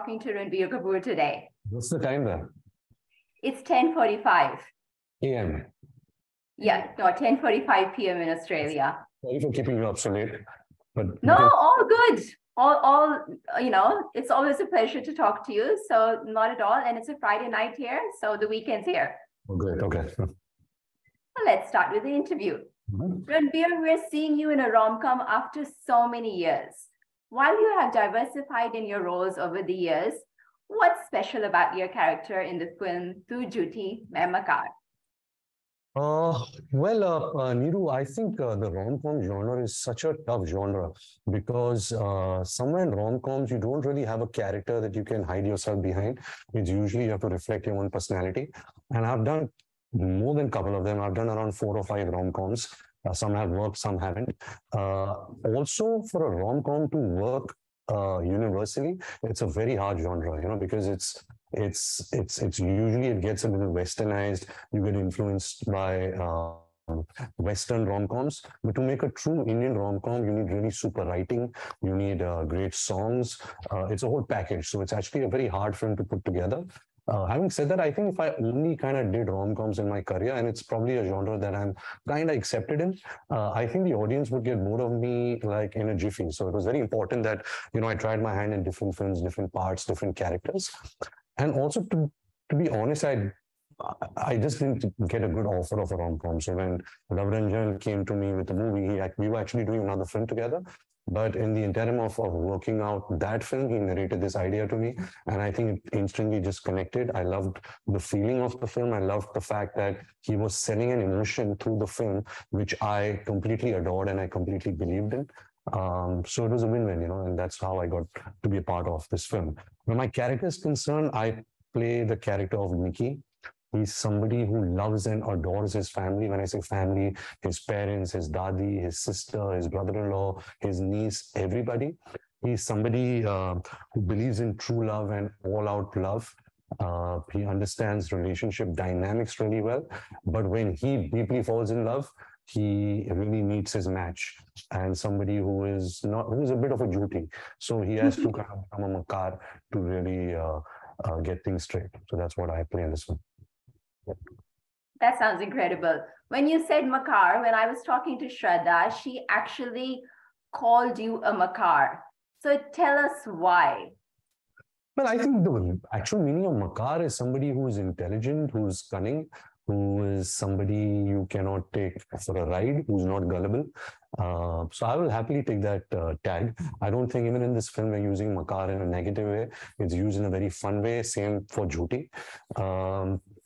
talking to Ranbir Kapoor today. What's the time there? It's 10:45 AM. Yeah, no, 10:45 p.m. in Australia. Sorry for keeping you up so late. But no, all good. All, it's always a pleasure to talk to you. So not at all. And it's a Friday night here. So the weekend's here. Oh, great. Okay. Well, let's start with the interview. Mm-hmm. Ranbir, we're seeing you in a rom-com after so many years. While you have diversified in your roles over the years, what's special about your character in the film Tu Jhuti Main Makar? Neeru, I think the rom-com genre is such a tough genre because somewhere in rom-coms, you don't really have a character that you can hide yourself behind. It's usually you have to reflect your own personality. And I've done more than a couple of them. I've done around 4 or 5 rom-coms. Some have worked, some haven't. Also, for a rom-com to work universally, it's a very hard genre, because it's usually it gets a little westernized. You get influenced by Western rom-coms, but to make a true Indian rom-com, you need really super writing. You need great songs. It's a whole package. So it's actually a very hard film to put together. Having said that, I think if I only kind of did rom-coms in my career, and it's probably a genre that I'm kind of accepted in, I think the audience would get bored of me like in a jiffy. So it was very important that, I tried my hand in different films, different parts, different characters. And also, to be honest, I just didn't get a good offer of a rom-com. So when Rav Ranjan came to me with the movie, we were actually doing another film together. But in the interim of working out that film, he narrated this idea to me. And I think it instantly just connected. I loved the feeling of the film. I loved the fact that he was selling an emotion through the film, which I completely adored and I completely believed in. So it was a win-win, and that's how I got to be a part of this film. When my character is concerned, I play the character of Mickey. He's somebody who loves and adores his family. When I say family, his parents, his dadi, his sister, his brother-in-law, his niece, everybody. He's somebody who believes in true love and all-out love. He understands relationship dynamics really well. But when he deeply falls in love, he really needs his match and somebody who's a bit of a jhuti. So he has to kind of become a makar to really get things straight. So that's what I play in this one. That sounds incredible. When you said makar, when I was talking to Shraddha, she actually called you a makar. So tell us why. Well, I think the actual meaning of makar is somebody who is intelligent, who's cunning, who is somebody you cannot take for a ride, who's not gullible. So I will happily take that tag. I don't think even in this film we're using makar in a negative way. It's used in a very fun way. Same for jhuti.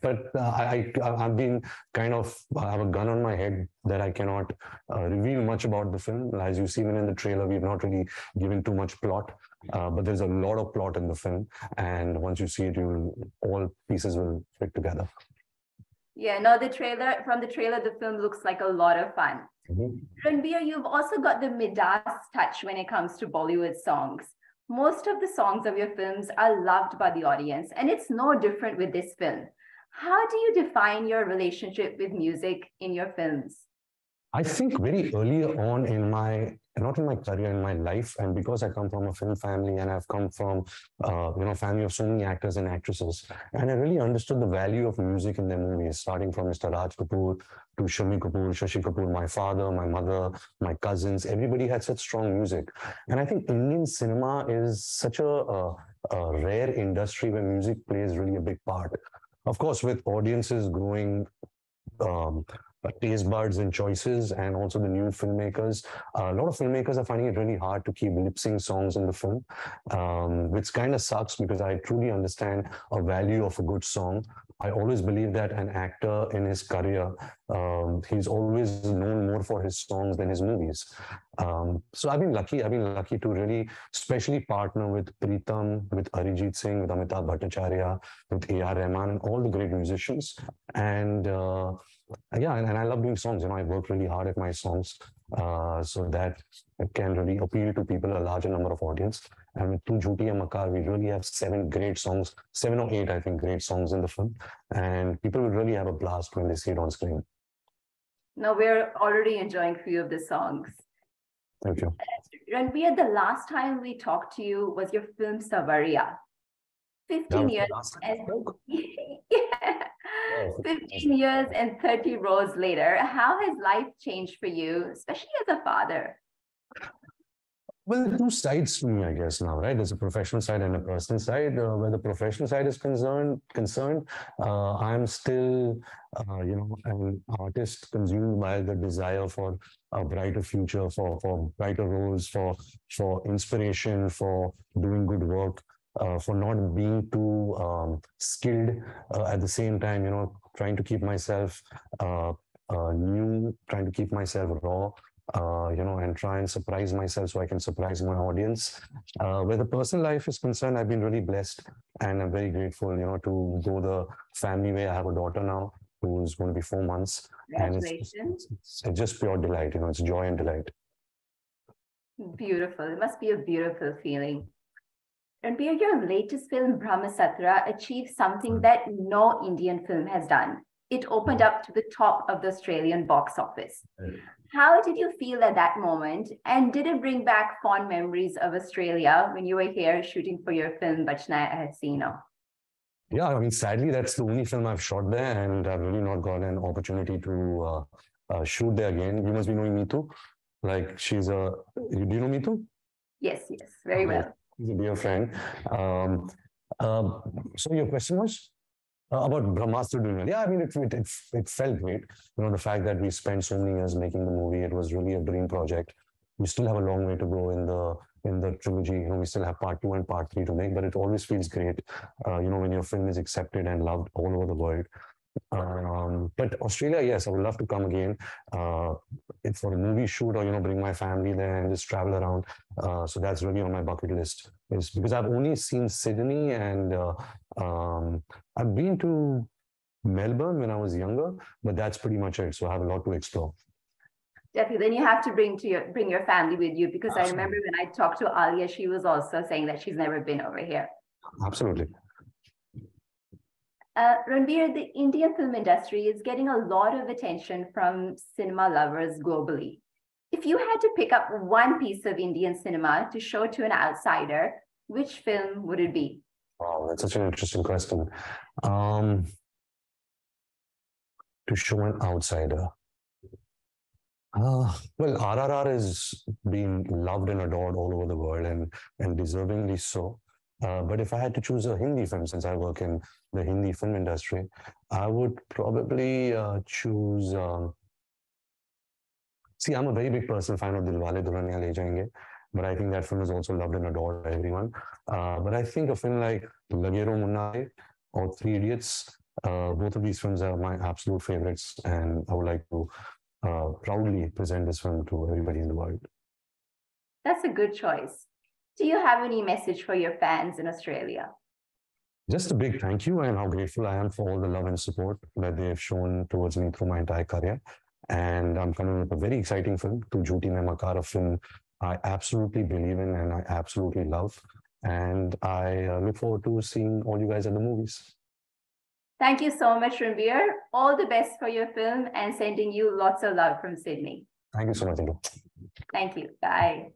But I've been kind of, I have a gun on my head that I cannot reveal much about the film. As you see even in the trailer, we've not really given too much plot. But there's a lot of plot in the film. And once you see it, all pieces will fit together. Yeah, no, the film looks like a lot of fun. Ranbir, you've also got the Midas touch when it comes to Bollywood songs. Most of the songs of your films are loved by the audience, and it's no different with this film. How do you define your relationship with music in your films? I think very early on not in my career, in my life, and because I come from a film family and I've come from, family of so many actors and actresses, and I really understood the value of music in their movies, starting from Mr. Raj Kapoor to Shammi Kapoor, Shashi Kapoor, my father, my mother, my cousins, everybody had such strong music. And I think Indian cinema is such a rare industry where music plays really a big part. Of course, with audiences growing, taste buds and choices, and also the new filmmakers. A lot of filmmakers are finding it really hard to keep lip sync songs in the film, which kind of sucks because I truly understand a value of a good song. I always believe that an actor in his career, he's always known more for his songs than his movies. So I've been lucky to really, especially partner with Pritam, with Arijit Singh, with Amitabh Bhattacharya, with A.R. Rahman, and all the great musicians. And and I love doing songs. I work really hard at my songs so that it can really appeal to people, a larger number of audience. And with Tu Jhuti and Makar, we really have 7 great songs, 7 or 8, I think, great songs in the film. And people will really have a blast when they see it on screen. No, we're already enjoying a few of the songs. Thank you. Ranbir, the last time we talked to you was your film Sawariya. 15 years and yeah, 15 years and 30 roles later, how has life changed for you, especially as a father? Well, there are two sides to me, I guess, now, right? There's a professional side and a personal side. Where the professional side is concerned, I'm still, an artist consumed by the desire for a brighter future, for brighter roles, for inspiration, for doing good work, for not being too skilled at the same time, trying to keep myself new, trying to keep myself raw. And try and surprise myself so I can surprise my audience. Where the personal life is concerned, I've been really blessed and I'm very grateful, to go the family way. I have a daughter now who's going to be 4 months. Congratulations. And it's just pure delight, it's joy and delight. Beautiful. It must be a beautiful feeling. Ranbir, your latest film, Brahmasatra, achieved something that no Indian film has done. It opened up to the top of the Australian box office. How did you feel at that moment? And did it bring back fond memories of Australia when you were here shooting for your film, Bachna Hai Hasina? Yeah, I mean, sadly, that's the only film I've shot there, and I've really not got an opportunity to shoot there again. You must be knowing Meetu. Like, do you know Meetu? Yes, very well. He's a dear friend. So your question was? About Brahmastra doing it. Yeah, I mean, it felt great. The fact that we spent so many years making the movie, it was really a dream project. We still have a long way to go in the trilogy. We still have part 2 and part 3 to make, but it always feels great, when your film is accepted and loved all over the world. But Australia, yes, I would love to come again for a movie shoot or, bring my family there and just travel around. So that's really on my bucket list, is because I've only seen Sydney and I've been to Melbourne when I was younger, but that's pretty much it. So I have a lot to explore. Definitely. Then you have to bring your family with you, because Absolutely. I remember when I talked to Alia, she was also saying that she's never been over here. Absolutely. Ranbir, the Indian film industry is getting a lot of attention from cinema lovers globally. If you had to pick up one piece of Indian cinema to show to an outsider, which film would it be? Wow, that's such an interesting question. To show an outsider. Well, RRR is being loved and adored all over the world, and deservingly so. But if I had to choose a Hindi film, since I work in the Hindi film industry, I would probably choose... See, I'm a very big personal fan of Dilwale Dulhaniya Le Jayenge, but I think that film is also loved and adored by everyone. But I think a film like Lage Raho Munna Bhai or Three Idiots, both of these films are my absolute favorites, and I would like to proudly present this film to everybody in the world. That's a good choice. Do you have any message for your fans in Australia? Just a big thank you, and how grateful I am for all the love and support that they have shown towards me through my entire career. And I'm coming with a very exciting film, Tu Jhooti Main Makar, a film I absolutely believe in and I absolutely love. And I look forward to seeing all you guys at the movies. Thank you so much, Ranbir. All the best for your film, and sending you lots of love from Sydney. Thank you so much, Indu. Thank you. Bye.